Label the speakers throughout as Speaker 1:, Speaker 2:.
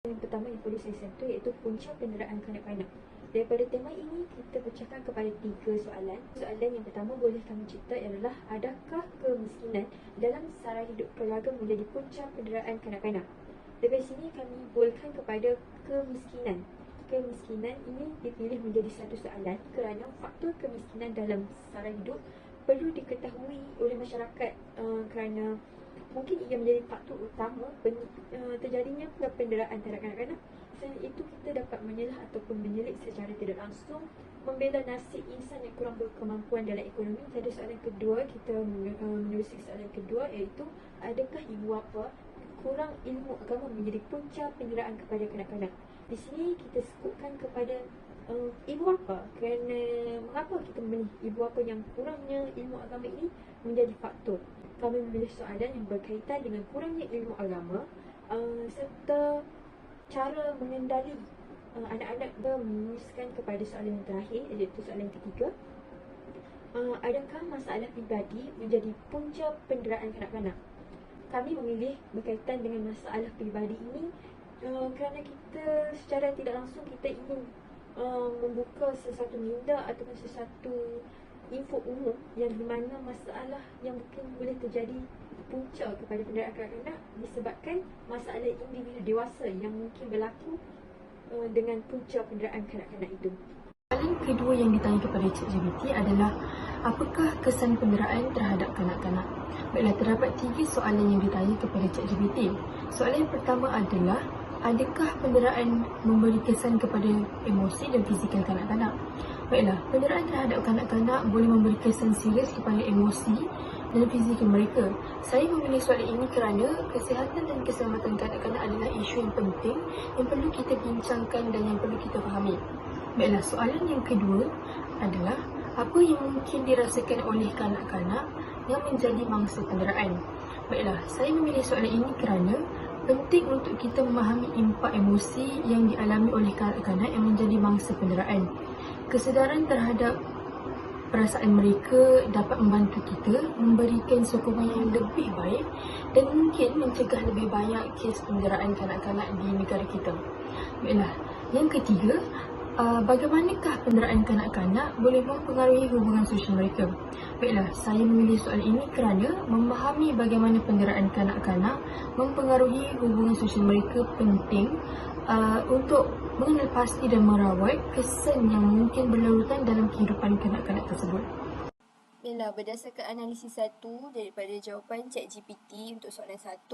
Speaker 1: Yang pertama yang perlu saya sentuh iaitu punca penderaan kanak-kanak. Daripada tema ini, kita bercakap kepada 3 soalan. Soalan yang pertama boleh kami cipta ialah, adakah kemiskinan dalam sara hidup keluarga menjadi punca penderaan kanak-kanak? Dari sini kami bolehkan kepada kemiskinan. Kemiskinan ini dipilih menjadi satu soalan kerana faktor kemiskinan dalam sara hidup perlu diketahui oleh masyarakat kerana mungkin ia menjadi faktor utama terjadinya penderaan terhadap kanak-kanak. Selain itu, kita dapat menyelah ataupun menyelit secara tidak langsung membela nasib insan yang kurang berkemampuan dalam ekonomi. Pada soalan kedua, kita menerusi soalan kedua iaitu, adakah ibu bapa kurang ilmu agama menjadi punca penderaan kepada kanak-kanak? Di sini kita sebutkan kepada ibu bapa kerana mengapa kita memilih ibu bapa yang kurangnya ilmu agama ini menjadi faktor. Kami memilih soalan yang berkaitan dengan kurangnya ilmu agama serta cara mengendali anak-anak menuliskan kepada soalan yang terakhir iaitu soalan yang ketiga. Adakah masalah pribadi menjadi punca penderaan kanak-kanak? Kami memilih berkaitan dengan masalah pribadi ini kerana kita secara tidak langsung kita ingin membuka sesuatu minda ataupun sesuatu info umum yang di mana masalah yang mungkin boleh terjadi punca kepada penderaan kanak-kanak disebabkan masalah individu dewasa yang mungkin berlaku dengan punca penderaan kanak-kanak itu.
Speaker 2: Soalan kedua yang ditanya kepada ChatGPT adalah, apakah kesan penderaan terhadap kanak-kanak? Baiklah, terdapat 3 soalan yang ditanya kepada ChatGPT. Soalan yang pertama adalah, adakah penderaan memberi kesan kepada emosi dan fizikal kanak-kanak? Baiklah, penderaan terhadap kanak-kanak boleh memberi kesan serius kepada emosi dan fizikal mereka. Saya memilih soalan ini kerana kesihatan dan keselamatan kanak-kanak adalah isu yang penting yang perlu kita bincangkan dan yang perlu kita fahami. Baiklah, soalan yang kedua adalah, apa yang mungkin dirasakan oleh kanak-kanak yang menjadi mangsa penderaan? Baiklah, saya memilih soalan ini kerana penting untuk kita memahami impak emosi yang dialami oleh kanak-kanak yang menjadi mangsa penderaan. Kesedaran terhadap perasaan mereka dapat membantu kita memberikan sokongan yang lebih baik dan mungkin mencegah lebih banyak kes penderaan kanak-kanak di negara kita. Baiklah, yang ketiga, bagaimanakah penderaan kanak-kanak boleh mempengaruhi hubungan sosial mereka? Baiklah, saya memilih soalan ini kerana memahami bagaimana penderaan kanak-kanak mempengaruhi hubungan sosial mereka penting untuk mengenal pasti dan merawat kesan yang mungkin berlarutan dalam kehidupan kanak-kanak tersebut.
Speaker 3: Baiklah, berdasarkan analisis 1 daripada jawapan ChatGPT untuk soalan 1,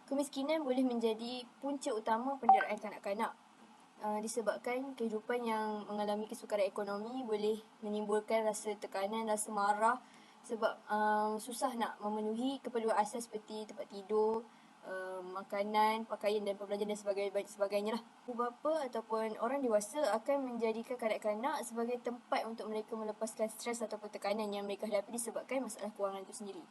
Speaker 3: kemiskinan boleh menjadi punca utama penderaan kanak-kanak. Disebabkan kehidupan yang mengalami kesukaran ekonomi boleh menimbulkan rasa tekanan, rasa marah sebab susah nak memenuhi keperluan asas seperti tempat tidur, makanan, pakaian dan perbelanjaan dan sebagainya lah. Ibu bapa ataupun orang dewasa akan menjadikan kanak-kanak sebagai tempat untuk mereka melepaskan stres ataupun tekanan yang mereka hadapi disebabkan masalah kewangan itu sendiri.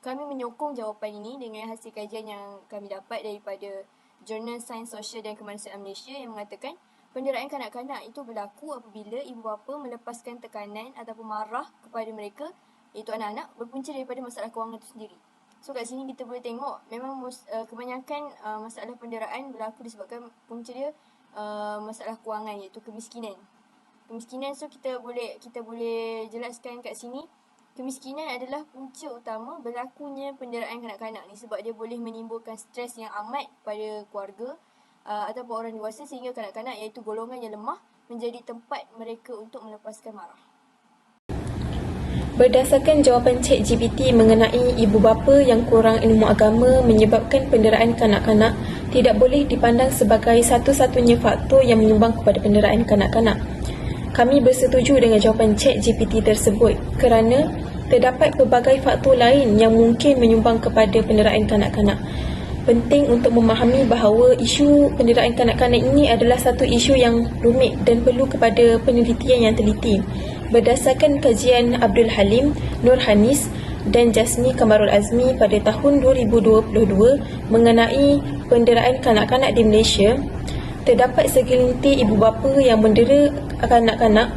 Speaker 3: Kami menyokong jawapan ini dengan hasil kajian yang kami dapat daripada Jurnal Sains Sosial dan Kemanusiaan Malaysia yang mengatakan penderaan kanak-kanak itu berlaku apabila ibu bapa melepaskan tekanan ataupun marah kepada mereka, iaitu anak-anak, berpunca daripada masalah kewangan itu sendiri. So kat sini kita boleh tengok memang kebanyakan masalah penderaan berlaku disebabkan punca dia masalah kewangan, iaitu kemiskinan. Kemiskinan, so kita boleh jelaskan kat sini, kemiskinan adalah punca utama berlakunya penderaan kanak-kanak ni sebab dia boleh menimbulkan stres yang amat pada keluarga ataupun orang dewasa sehingga kanak-kanak iaitu golongan yang lemah menjadi tempat mereka untuk melepaskan marah.
Speaker 2: Berdasarkan jawapan ChatGPT mengenai ibu bapa yang kurang ilmu agama menyebabkan penderaan kanak-kanak tidak boleh dipandang sebagai satu-satunya faktor yang menyumbang kepada penderaan kanak-kanak. Kami bersetuju dengan jawapan ChatGPT tersebut kerana terdapat pelbagai faktor lain yang mungkin menyumbang kepada penderaan kanak-kanak. Penting untuk memahami bahawa isu penderaan kanak-kanak ini adalah satu isu yang rumit dan perlu kepada penelitian yang teliti. Berdasarkan kajian Abdul Halim, Nur Hanis dan Jasmi Kamarul Azmi pada tahun 2022 mengenai penderaan kanak-kanak di Malaysia, terdapat segelintir ibu bapa yang mendera kanak-kanak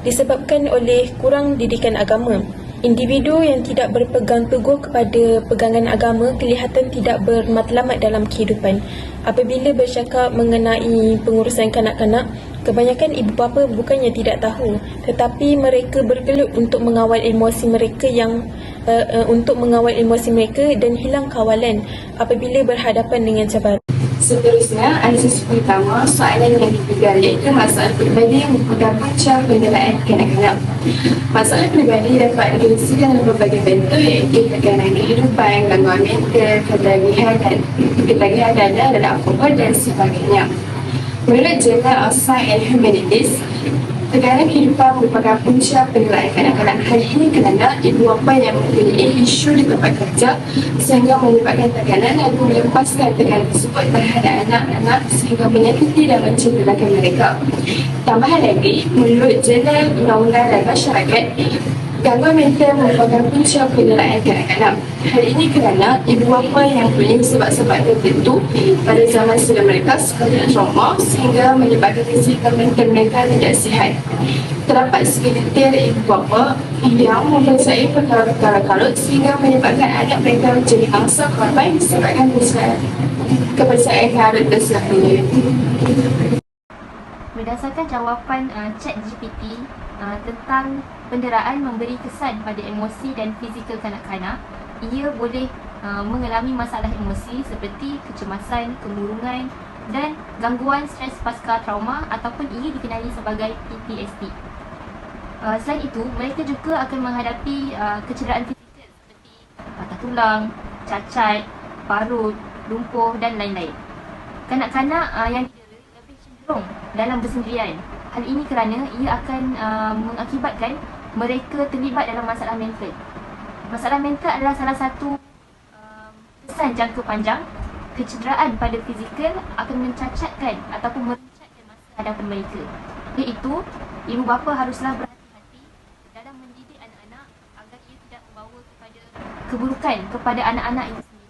Speaker 2: disebabkan oleh kurang didikan agama. Individu yang tidak berpegang teguh kepada pegangan agama kelihatan tidak bermatlamat dalam kehidupan. Apabila bercakap mengenai pengurusan kanak-kanak, kebanyakan ibu bapa bukannya tidak tahu, tetapi mereka bergelut untuk mengawal emosi mereka dan hilang kawalan apabila berhadapan dengan cabaran.
Speaker 4: Seterusnya, analisis pertama, soalan yang ketiga iaitu masalah peribadi yang merupakan punca penderaan kanak-kanak. Masalah peribadi dapat diisi dalam berbagai bentuk iaitu tekanan kehidupan, gangguan mental, ketagihan dana dan alkohol dan sebagainya. Menurut Journal of Science and Humanities, tekanan kehidupan merupakan punca penderaan kanak-kanak. Hal ini kerana ibu bapa yang mempunyai isu di tempat kerja sehingga menyebabkan tekanan lalu melepaskan tekanan tersebut terhadap anak-anak sehingga menyakiti dan mencederakan mereka. Tambahan lagi, menurut Jurnal Undang-Undang dan Masyarakat, gangguan mental merupakan punca penderaan kanak-kanak. Hal ini kerana ibu bapa yang mempunyai sebab-sebab tertentu pada zaman sebelum mereka seperti trauma sehingga menyebabkan kesihatan mental mereka tidak sihat. Terdapat segelintir ibu bapa yang mempercayai perkara-perkara kalut sehingga menyebabkan anak mereka menjadi angsa korban disebabkan kepercayaan kalut tersebut.
Speaker 3: Berdasarkan jawapan ChatGPT tentang penderaan memberi kesan pada emosi dan fizikal kanak-kanak, ia boleh mengalami masalah emosi seperti kecemasan, kemurungan dan gangguan stres pasca trauma ataupun ia dikenali sebagai PTSD. Selain itu, mereka juga akan menghadapi kecederaan fizikal seperti patah tulang, cacat, parut, lumpuh dan lain-lain. Kanak-kanak yang didera lebih cenderung dalam bersendirian. Hal ini kerana ia akan mengakibatkan mereka terlibat dalam masalah mental. Masalah mental adalah salah satu kesan jangka panjang. Kecederaan pada fizikal akan mencacatkan ataupun meruncatkan masa hadapan mereka. Iaitu, ibu bapa haruslah berhati-hati dalam mendidik anak-anak agar ia tidak membawa kepada keburukan kepada anak-anak itu sendiri.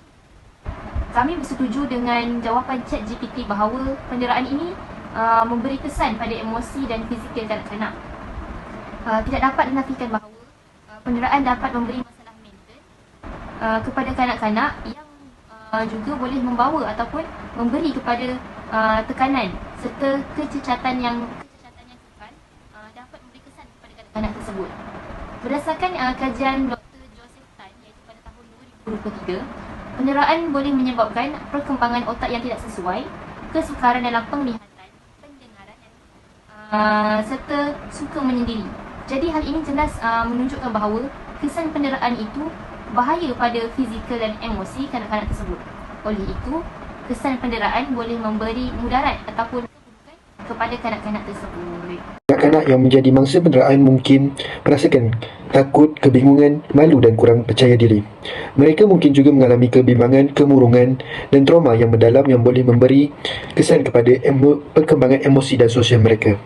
Speaker 3: Kami bersetuju dengan jawapan ChatGPT bahawa penderaan ini memberi kesan pada emosi dan fizikal kanak-kanak. Tidak dapat dinafikan bahawa penderaan dapat memberi masalah mental kepada kanak-kanak yang juga boleh membawa ataupun memberi kepada tekanan serta kecacatan yang kekal dapat memberi kesan kepada kanak-kanak tersebut. Berdasarkan kajian Dr. Joseph Tan iaitu pada tahun 2023, penderaan boleh menyebabkan perkembangan otak yang tidak sesuai, kesukaran dalam penglihatan, pendengaran serta suka menyendiri. Jadi hal ini jelas menunjukkan bahawa kesan penderaan itu bahaya pada fizikal dan emosi kanak-kanak tersebut. Oleh itu, kesan penderaan boleh memberi mudarat ataupun keburukan kepada kanak-kanak tersebut.
Speaker 5: Kanak-kanak yang menjadi mangsa penderaan mungkin merasakan takut, kebingungan, malu dan kurang percaya diri. Mereka mungkin juga mengalami kebimbangan, kemurungan dan trauma yang mendalam yang boleh memberi kesan kepada perkembangan emosi dan sosial mereka.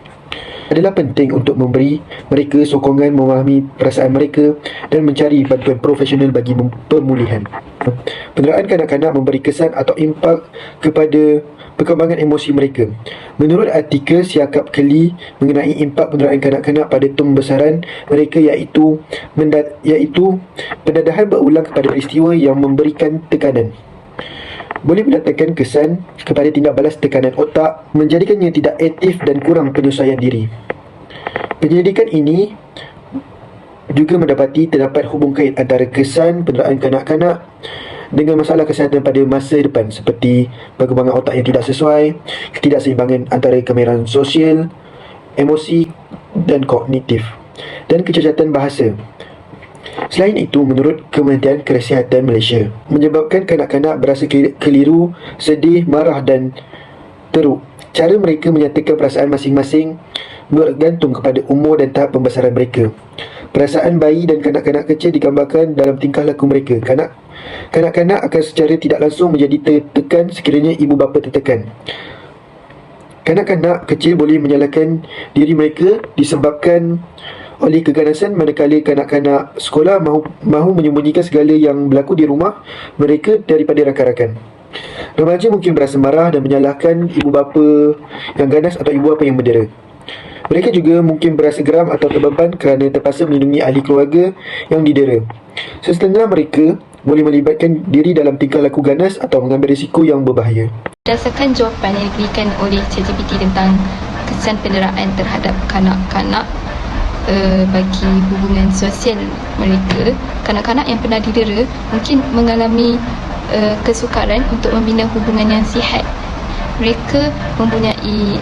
Speaker 5: Adalah penting untuk memberi mereka sokongan memahami perasaan mereka dan mencari bantuan profesional bagi pemulihan. Penderaan kanak-kanak memberi kesan atau impak kepada perkembangan emosi mereka. Menurut artikel Siakap Keli mengenai impak penderaan kanak-kanak pada pembesaran mereka iaitu pendadahan berulang kepada peristiwa yang memberikan tekanan boleh mendatangkan kesan kepada tindak balas tekanan otak, menjadikannya tidak aktif dan kurang penyesuaian diri. Penyelidikan ini juga mendapati terdapat hubung kait antara kesan penderaan kanak-kanak dengan masalah kesihatan pada masa depan seperti perkembangan otak yang tidak sesuai, ketidakseimbangan antara kemarahan sosial, emosi dan kognitif, dan kecacatan bahasa. Selain itu, menurut Kementerian Kesihatan Malaysia, menyebabkan kanak-kanak berasa keliru, sedih, marah dan teruk. Cara mereka menyatakan perasaan masing-masing bergantung kepada umur dan tahap pembesaran mereka. Perasaan bayi dan kanak-kanak kecil digambarkan dalam tingkah laku mereka. Kanak-kanak akan secara tidak langsung menjadi tertekan sekiranya ibu bapa tertekan. Kanak-kanak kecil boleh menyalahkan diri mereka disebabkan oleh keganasan, manakala kanak-kanak sekolah mahu menyembunyikan segala yang berlaku di rumah mereka daripada rakan-rakan. Remaja mungkin berasa marah dan menyalahkan ibu bapa yang ganas atau ibu bapa yang mendera. Mereka juga mungkin berasa geram atau terbeban kerana terpaksa melindungi ahli keluarga yang didera. Sesetengah mereka boleh melibatkan diri dalam tingkah laku ganas atau mengambil risiko yang berbahaya.
Speaker 6: Berdasarkan jawapan yang diberikan oleh ChatGPT tentang kesan penderaan terhadap kanak-kanak bagi hubungan sosial mereka, kanak-kanak yang pernah didera mungkin mengalami kesukaran untuk membina hubungan yang sihat. Mereka mempunyai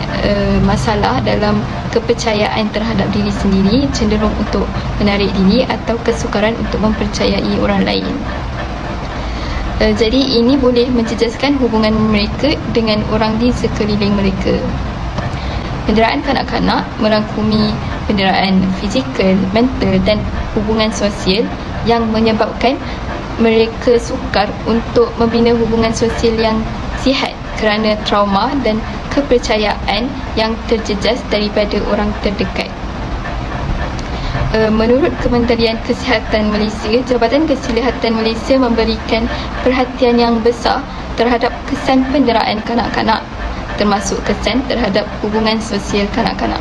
Speaker 6: masalah dalam kepercayaan terhadap diri sendiri, cenderung untuk menarik diri atau kesukaran untuk mempercayai orang lain. Jadi ini boleh menjejaskan hubungan mereka dengan orang di sekeliling mereka. Penderaan kanak-kanak merangkumi penderaan fizikal, mental dan hubungan sosial yang menyebabkan mereka sukar untuk membina hubungan sosial yang sihat kerana trauma dan kepercayaan yang terjejas daripada orang terdekat. Menurut Kementerian Kesihatan Malaysia, Jabatan Kesihatan Malaysia memberikan perhatian yang besar terhadap kesan penderaan kanak-kanak, termasuk kesan terhadap hubungan sosial kanak-kanak.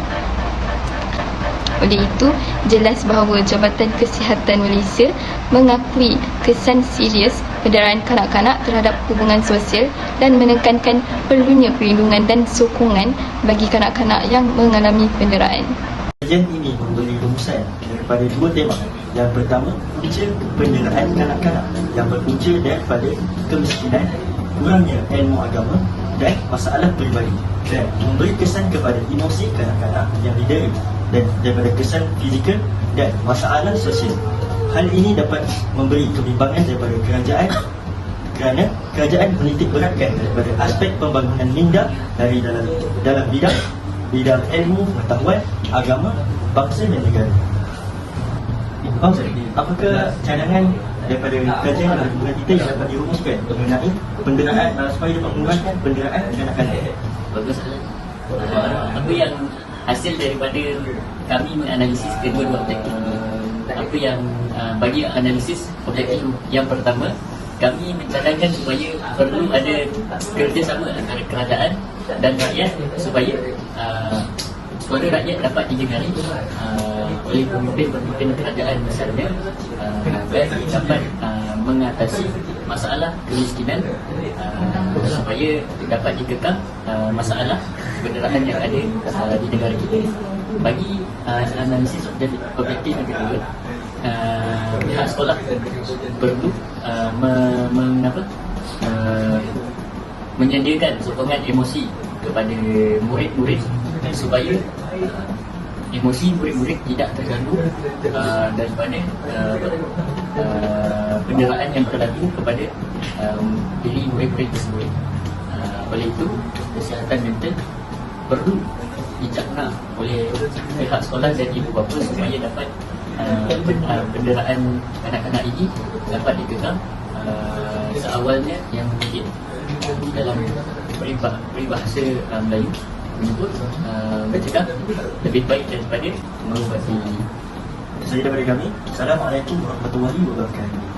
Speaker 6: Oleh itu, jelas bahawa Jabatan Kesihatan Malaysia mengakui kesan serius penderaan kanak-kanak terhadap hubungan sosial dan menekankan perlunya perlindungan dan sokongan bagi kanak-kanak yang mengalami penderaan.
Speaker 7: Kajian ini memberi rumusan daripada dua tema. Yang pertama, punca penderaan kanak-kanak yang berpunca daripada kemiskinan, kurangnya ilmu agama dan masalah peribadi, dan memberi kesan kepada emosi kanak-kanak yang didera dan daripada kesan fizikal dan masalah sosial. Hal ini dapat memberi kebimbangan daripada kerajaan kerana kerajaan menitik beratkan daripada aspek pembangunan minda dari dalam bidang ilmu, pengetahuan, agama, bangsa dan negara. Apakah cadangan daripada kajian hubungan kita yang dapat dirumuskan mengenai penderaan supaya dapat mengurangkan penderaan kanak-kanak?
Speaker 8: Bagus. Apa yang hasil daripada kami menganalisis kedua-dua objektif ini? Apa yang bagi analisis objektif yang pertama, kami mencadangkan supaya perlu ada kerjasama antara kerajaan dan rakyat supaya suara rakyat dapat didengar oleh pemimpin kerajaan misalnya, agar dapat mengatasi masalah kemiskinan, supaya dapat dikekang masalah penderaan yang ada di negara kita. Bagi analisis objektif yang kedua, pihak sekolah perlu menyediakan sokongan emosi kepada murid-murid supaya emosi murid-murid tidak terganggu daripada penderaan yang berlaku kepada diri murid-murid tersebut. Oleh itu, kesihatan mental perlu dicerna oleh pihak sekolah dan ibu bapa supaya dapat penderaan kanak-kanak ini dapat dikekang seawalnya yang mungkin. Dalam peribahasa Melayu menyebut mencegah lebih baik daripada mengubati.
Speaker 7: Saya daripada kami. Assalamualaikum warahmatullahi wabarakatuh.